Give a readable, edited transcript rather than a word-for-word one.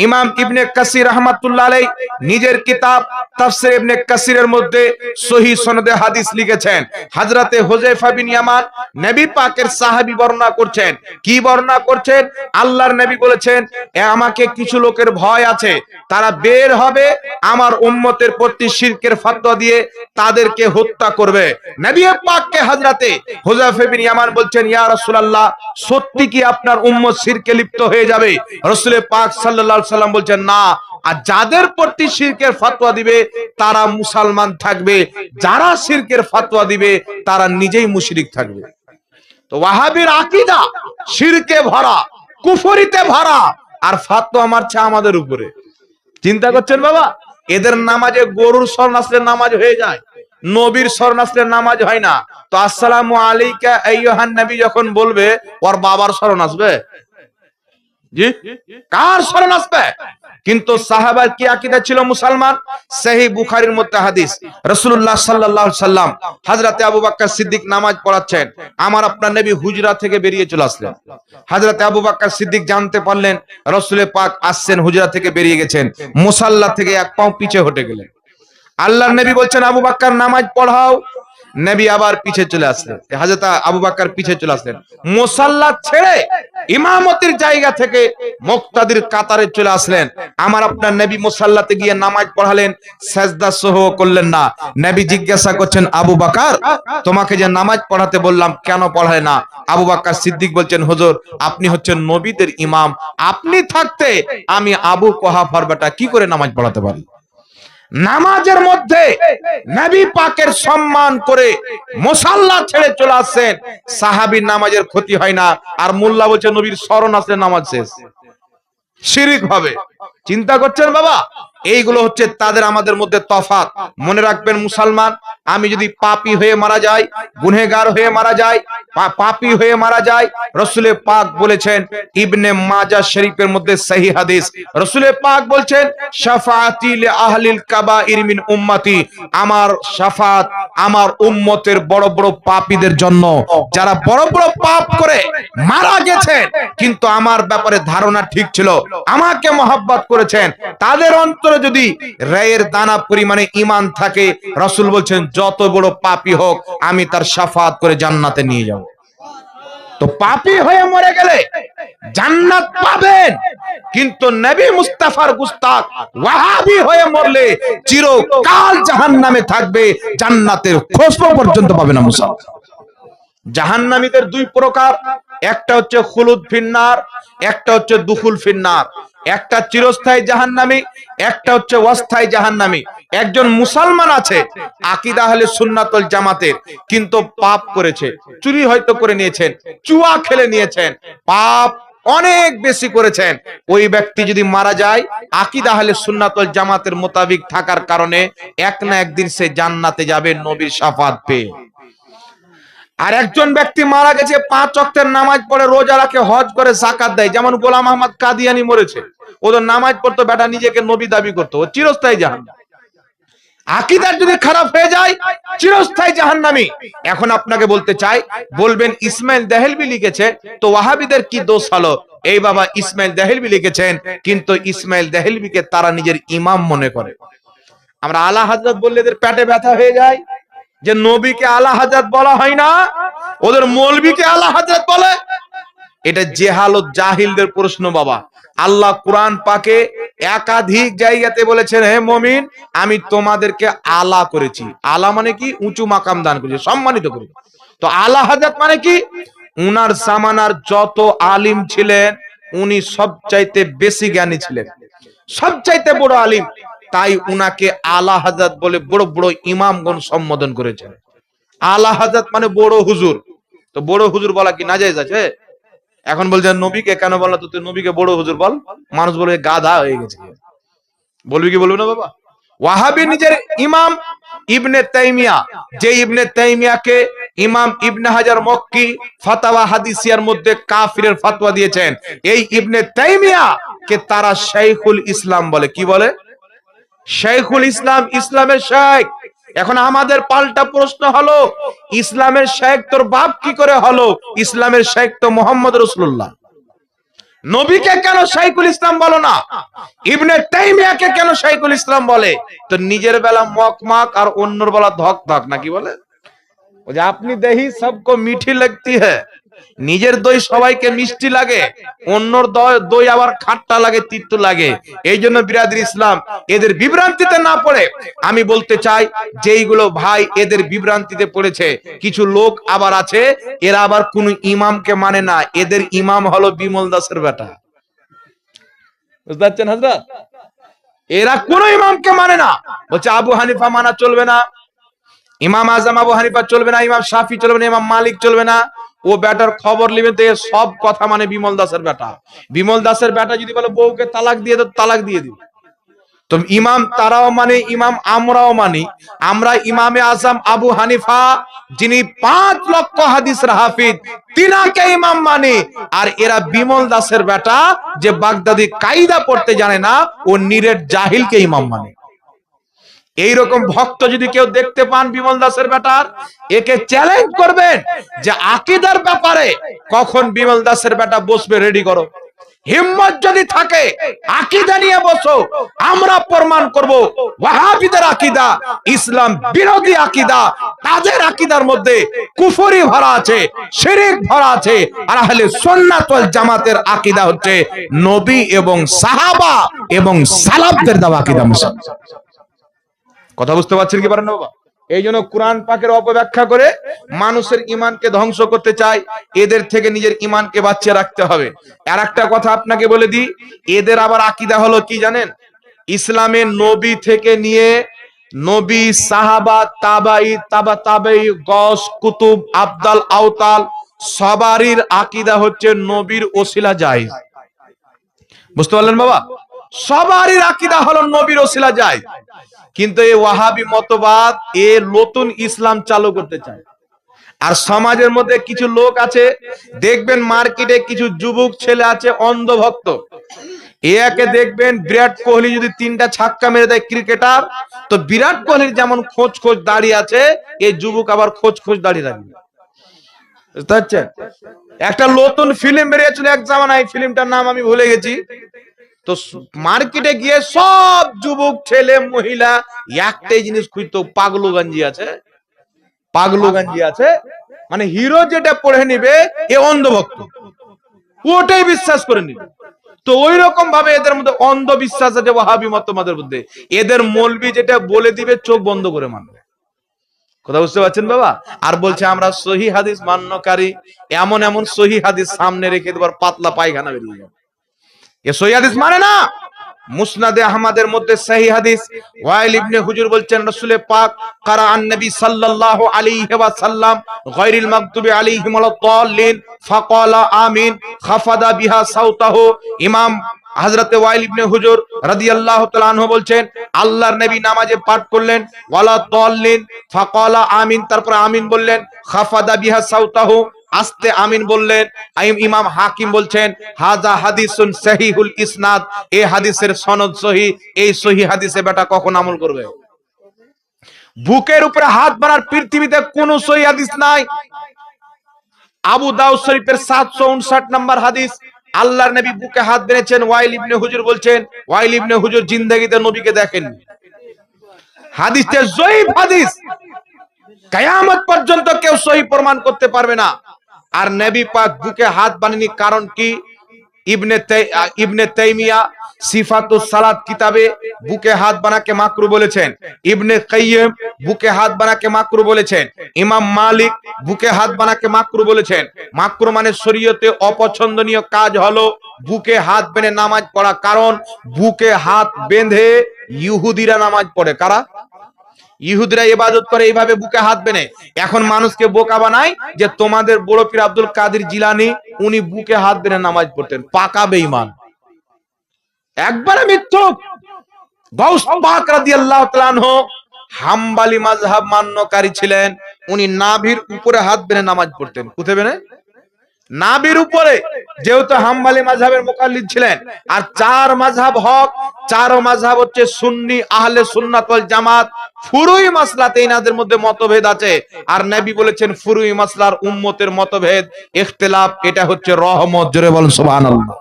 ইমাম ইবনে কাসির রাহমাতুল্লাহ আলাইহি নিজের কিতাব তাফসীর ইবনে কাসিরের মধ্যে সহিহ সনদে হাদিস লিখেছেন। হযরতে হুযায়ফা বিন ইয়ামান নবী পাকের সাহাবী বর্ণনা করছেন। কি বর্ণনা করছেন? আল্লাহর নবী বলেছেন, আমাকে কিছু লোকের ভয় আছে, তারা বের হবে আমার উম্মতের প্রতি শিরকের ফতোয়া দিয়ে তাদেরকে হত্যা করবে। নবী পাককে হযরতে হুযায়ফা বিন ইয়ামান বলছেন, ইয়া রাসূলুল্লাহ, সত্যি কি আপনার উম্মত শিরকে লিপ্ত হয়ে যাবে? রাসূল পাক সাল্লাল্লাহু আলাইহি সাল্লাম বলছেন, না, আর যাদের প্রতি শিরকের ফতোয়া দিবে তারা মুসলমান থাকবে, যারা শিরকের ফতোয়া দিবে তারা নিজেই মুশরিক থাকবে। তো ওয়াহাবির আকীদা শিরকে ভরা, কুফরিতে ভরা, আর ফতোয়া মারছে আমাদের উপরে। চিন্তা করছেন বাবা? এদের নামাজে গরুর শরণ আসলে নামাজ হয়ে যায়, নবীর শরণ আসলে নামাজ হয় না। তো আসসালামু আলাইকা আইয়ুহান নবী যখন বলবে, ওর বাবার শরণ আসবে? জি, কার শরণ আসবে? কিন্তু সাহাবার কি আকীদা ছিল মুসলমান? সহিহ বুখারীর মধ্যে হাদিস, রাসূলুল্লাহ সাল্লাল্লাহু আলাইহি সাল্লাম হযরতে আবু বকর সিদ্দিক নামাজ পড়াচ্ছেন, আমার আপনার নবী হুজরা থেকে বেরিয়ে চলে আসলেন। হযরতে আবু বকর সিদ্দিক জানতে পারলেন রাসূল পাক আসছেন, হুজরা থেকে বেরিয়ে গেছেন, মুসাল্লা থেকে এক পাও পিছে হটে গেলেন। আল্লাহর নবী বলছেন, আবু বকর নামাজ পড়াও। নবী আবার পিছে চলে আসলেন, হযরত আবু বকর পিছে চলে আসলেন, মুসাল্লা ছেড়ে ইমামতির জায়গা থেকে মুক্তাদির কাতারে চলে আসলেন। আমার আপনার নবী মুসাল্লাতে গিয়ে নামাজ পড়ালেন, সিজদা সহ করলেন না। নবী জিজ্ঞাসা করছেন, আবু বকর, তোমাকে যে নামাজ পড়াতে বললাম কেন পড়ালে না? আবু বকর সিদ্দিক বলছেন, হুজুর, আপনি হচ্ছেন নবীদের ইমাম, আপনি থাকতে আমি আবু কুহাফার বেটা কি করে নামাজ পড়াতে পারি? নামাজের মধ্যে নবী পাকের সম্মান করে মুসাল্লা ছেড়ে চলে আসেন, সাহাবীর নামাজের ক্ষতি হয় না, আর মোল্লা বলছে নবীর শরণ আসলে নামাজ শেষ, শিরক হবে। চিন্তা করছেন বাবা? এইগুলো হচ্ছে তাদের আমাদের মধ্যে তফাৎ। মনে রাখবেন মুসলমান, আমি যদি পাপী হয়ে মারা যাই, গুনাহগার হয়ে মারা যাই, পাপী হয়ে মারা যাই, রাসূল পাক বলেছেন ইবনে মাজাহ শরীফের মধ্যে সহিহ হাদিস, রাসূল পাক বলছেন, শাফাআতি লি আহলিল কাবাইর মিন উম্মতি, আমার শাফাত আমার উম্মতের বড় বড় পাপীদের জন্য, যারা বড় বড় পাপ করে মারা গেছেন কিন্তু আমার ব্যাপারে ধারণা ঠিক ছিল, আমাকে মহব্বত করেছেন, তাদের অন্তরে যদি রায়ের দানা পরিমাণে ঈমান থাকে, রাসূল বলছেন যত বড় পাপী হোক আমি তার শাফাত করে জান্নাতে নিয়ে যাব। তো পাপী হয়ে মরে গেলে জান্নাত পাবেন, কিন্তু নবী মুস্তাফার গুস্তাখ ওয়াহাবী হয়ে মরলে চিরকাল জাহান্নামে থাকবে, জান্নাতের খোঁজ পর্যন্ত পাবে না। মুসলমান জাহান্নামীদের দুই প্রকার, একটা হচ্ছে খুলুদ ফিন্নার, একটা হচ্ছে দুখুল ফিন্নার। একটা চিরস্থায়ী জাহান্নামী, একটা হচ্ছে অস্থায়ী জাহান্নামী। একজন মুসলমান আছে আকীদা আহলে সুন্নাত ওয়াল জামাতের, কিন্তু পাপ করেছে, চুরি হয়তো করে নিয়েছেন, জুয়া খেলে নিয়েছেন, পাপ অনেক বেশি করেছেন, ওই ব্যক্তি যদি মারা যায় আকীদা আহলে সুন্নাত ওয়াল জামাতের মোতাবিক থাকার কারণে এক না একদিন সে জান্নাতে যাবে নবীর শাফাত পেয়ে। আর একজন ব্যক্তি মারা গেছে, 5 ওয়াক্তের নামাজ পড়ে, রোজা রাখে, হজ করে, যাকাত দেয়, যেমন গোলাম আহমদ কাদিয়ানী মরেছে, ও তো নামাজ পড়তো, বেটা নিজেকে নবী দাবি করতো, ও চিরস্থায়ী জাহান্নামী। আকীদা যদি খারাপ হয়ে যায় চিরস্থায়ী জাহান্নামী। এখন আপনাকে বলতে চাই, বলবেন ইসমাইল দেহলভী লিখেছে, তো ওয়াহাবীদের কি দোষ হলো? এই বাবা, ইসমাইল দেহলভী লিখেছেন, কিন্তু ইসমাইল দেহলভীকে তারা নিজের ইমাম মনে করে। আমরা আলা হযরত বললে এদের পেটে ব্যথা হয়ে যায়, যে নবীকে আলা হযরত বলা হয় না, ওদের মৌলবীকে আলা হযরত বলে। এটা জেহালত, জাহিলদের প্রশ্ন বাবা। আল্লাহ কুরআন পাকে একাধিক জায়গাতে বলেছেন, হে মুমিন, আমি তোমাদেরকে আলা করেছি। আলা মানে কি? উঁচু মাকাম দান করেছি, সম্মানিত করেছি। তো আলা হযরত মানে কি? উনার জামানার যত আলিম ছিলেন, উনি সবচাইতে বেশি জ্ঞানী ছিলেন, সবচাইতে বড় আলিম, তাই উনাকে আলা হযরত বলে বড় বড় ইমামগণ সম্বোধন করেছেন। আলা হযরত মানে বড় হুজুর। তো বড় হুজুর বলা কি নাজায়েজ আছে? এখন বলছেন নবীকে কেন বললা, তো তুই নবীকে বড় হুজুর বল। মানুষ বলবে গাধা হয়ে গেছে, বলবি কি বলবি না বাবা? ওয়াহাবী নিজের ইমাম ইবনে তাইমিয়া, যে ইবনে তাইমিয়াকে ইমাম ইবনে হাজার মক্কি ফাতাওয়া হাদিসিয়ার মধ্যে কাফিরের ফতোয়া দিয়েছেন, এই ইবনে তাইমিয়া কে তারা শাইখুল ইসলাম বলে। কি বলে? শাইখুল ইসলাম, ইসলামের শাইখ। এখন আমাদের পাল্টা প্রশ্ন হলো, ইসলামের শাইখ তোর বাপ কি করে হলো? ইসলামের শাইখ তো মুহাম্মদ রাসূলুল্লাহ। নবীকে কেন শাইখুল ইসলাম বলো না? ইবনে তাইমিয়াকে কেন শাইখুল ইসলাম বলে? তো নিজের বেলা মকমাক আর অন্যর বেলা ধক ধক নাকি বলে? আপনি দেহি সবকো মিঠি লাগতি হ্যায়, নিজের দই সবাইকে মিষ্টি লাগে, অন্যর দই আবার খাট্টা লাগে, তিতো লাগে। এই জন্য বিরাদরি ইসলাম এদের বিভ্রান্তিতে না পড়ে আমি বলতে চাই, যেইগুলো ভাই এদের বিভ্রান্তিতে পড়েছে, কিছু লোক আবার আছে এরা আবার কোন ইমামকে মানে না, এদের ইমাম হলো বিমল দাসের বেটা। বুঝতে পারছেন হযরত? এরা কোন ইমামকে মানে না, বলছে আবু হানিফা মানা চলবে না, ইমাম আজম আবু হানিফা চলবে না, ইমাম শাফি চলবে না, ইমাম মালিক চলবে না। ও বেটার খবর নেবেন তো সব কথা মানে বিমল দাসের বেটা। বিমল দাসের বেটা যদি বলে বউকে তালাক দিয়ে দাও, তালাক দিয়ে দিবে। তো ইমাম তারাও মানে, ইমাম আমরাও মানি। আমরা ইমামে আজম আবু হানিফা যিনি 5 লক্ষ হাদিসের হাফিজ, তিনাকে ইমাম মানি। আর এরা বিমল দাসের বেটা যে বাগদাদি কায়দা পড়তে জানে না, ও নিরেট জাহিলকে ইমাম মানে। এইরকম ভক্ত যদি কেউ দেখতে পান বিমল দাসের বেটার, একে চ্যালেঞ্জ করবেন যে আকীদার ব্যাপারে কখন বিমল দাসের বেটা বসবে, রেডি করো। হিম্মত যদি থাকে আকীদা নিয়ে বসো, আমরা প্রমাণ করব ওয়াহাবিদের আকীদা ইসলাম বিরোধী আকীদা। তাদের আকীদার মধ্যে কুফরি ভরা আছে, শিরক ভরা আছে। আর আহলে সুন্নাত ওয়াল জামাতের আকীদা হচ্ছে নবী এবং সাহাবা এবং সালাফদের দেওয়া আকীদা। মুসলমান কথা বুঝতে পারছেন কি পারেন না বাবা? এই জন্য কোরআন পাকের অপব্যাখ্যা করে মানুষের ঈমানকে ধ্বংস করতে চায়, এদের থেকে নিজের ঈমানকে বাঁচিয়ে রাখতে হবে। আর একটা কথা আপনাকে বলে দিই, এদের আবার আকীদা হলো কি জানেন? ইসলামের নবী থেকে নিয়ে নবী, সাহাবা, তাবাই, তাবা তাবাই, গস, কুতুব, আবদাল, আওতাল সবারই আকীদা হচ্ছে নবীর ওসিলা জায়েজ। বুঝতে পারলেন বাবা? সবারই আকীদা হলো নবীর ওসিলা জায়েজ। কিন্তু এই ওয়াহাবি মতবাদ এ নতুন ইসলাম চালু করতে চায়। আর সমাজের মধ্যে কিছু লোক আছে, দেখবেন মার্কেটে কিছু যুবক ছেলে আছে অন্ধভক্ত। একে দেখবেন বিরাট কোহলি যদি 3টা ছক্কা মেরে দেয় ক্রিকেটার, তো বিরাট কোহলির যেমন খোঁজ খোঁজ দাঁড়িয়ে আছে, এই যুবক আবার খোঁজ খোঁজ দাঁড়িয়ে রাখবে। বুঝতে পারছেন? একটা নতুন ফিল্ম বেরিয়েছিল এক জামানায়, ফিল্মটার নাম আমি ভুলে গেছি। তো মার্কেটে গিয়ে সব যুবক ছেলে মহিলা একটাই জিনিস খুঁজতো, পাগলু গঞ্জি আছে, পাগলু গঞ্জি আছে, মানে হিরো যেটা পড়ে নিবে এ অন্ধভক্ত, ওটাই বিশ্বাস করে নিবে। তো ওই রকম ভাবে এদের মধ্যে অন্ধবিশ্বাস আছে ওয়াহাবি মতবাদের মধ্যে। এদের মৌলবি যেটা বলে দিবে চোখ বন্ধ করে মানবে। কথা বুঝতে পারছেন বাবা? আর বলছে আমরা সহি হাদিস মান্যকারী, এমন এমন সহি হাদিস সামনে রেখে দেবার পাতলা পায়খানা বেরিয়ে যাবে। এ সহিহ হাদিস মানে না। মুসনাদে আহমদের মধ্যে সহিহ হাদিস, ওয়াইল ইবনে হুজুর বলছেন রাসূল পাক কারাআন নবী সাল্লাল্লাহু আলাইহি ওয়াসাল্লাম গায়রিল মাগদুবি আলাইহিম ওয়ালাদ-দাল্লিন ফাকালা আমিন খাফাদা বিহা সাওতাহু। ইমাম হযরতে ওয়াইল ইবনে হুজুর রাদিয়াল্লাহু তাআলা আনহু বলছেন আল্লাহর নবী নামাজে পাঠ করলেন ওয়ালাদ-দাল্লিন ফাকালা আমিন, তারপর আমিন বললেন, খাফাদা বিহা সাওতাহু আস্তে আমিন বললেন। ইমাম হাকিম বলছেন হাযা হাদিসুন সহিহুল ইসনাদ, এই হাদিসের সনদ সহিহ। এই সহিহ হাদিসে বেটা কখন আমল করবে? বুকের উপরে হাত বানার পৃথিবীতে কোনো সহিহ হাদিস নাই। আবু দাউদ শরীফের 759 নম্বর হাদিস, আল্লাহর নবী বুকে হাত বেঁধেছেন। ওয়াইল ইবনে হুজুর বলছেন, ওয়াইল ইবনে হুজুর জিন্দেগিতে নবীকে দেখেন। হাদিসটা জয়ীফ হাদিস, কিয়ামত পর্যন্ত কেউ সহিহ প্রমাণ করতে পারবে না। আর নবী পাক বুকে হাত বানানি কারণ কি? ইবনে তাইমিয়া সিফাতুস সালাত কিতাবে বুকে হাত বানাকে মাকরু বলেছেন, ইবনে কাইয়িম বুকে হাত বানাকে মাকরু বলেছেন, ইমাম মালিক বুকে হাত বানাকে মাকরু বলেছেন। মাকরু মানে শরীয়তে অপছন্দনীয় কাজ হলো বুকে হাত বেঁধে নামাজ পড়া। কারণ বুকে হাত বেঁধে ইহুদিরা নামাজ পড়ে। কারা? ইহুদিরা ইবাদত করে এইভাবে বুকে হাত বেঁধে। এখন মানুষকে বোকা বানায় যে তোমাদের বড় পীর আব্দুল কাদের জিলানী উনি বুকে হাত বেঁধে নামাজ পড়তেন। পাকা বেঈমান, একবারে মিথ্যুক। গাউস পাক রাদিয়াল্লাহু তাআলা আনহু হাম্বলি মাযহাব মান্যকারী ছিলেন। উনি নাভির উপরে হাত বেঁধে নামাজ পড়তেন। কোথায় বেঁধে? নাভির উপরে। যেহেতু হাম্বলি মাযহাবের মুকাল্লিদ ছিলেন। আর 4 মাযহাব হক, 4 মাযহাব হচ্ছে সুন্নি আহলে সুন্নাত ওয়াল জামাত। ফুরুই মাসলাতে এনাদের মধ্যে মতভেদ আছে। আর নবী বলেছেন ফুরুই মাসলার উম্মতের মতভেদ ইখতিলাফ এটা হচ্ছে রহমত। জোরে বলেন সুবহানাল্লাহ।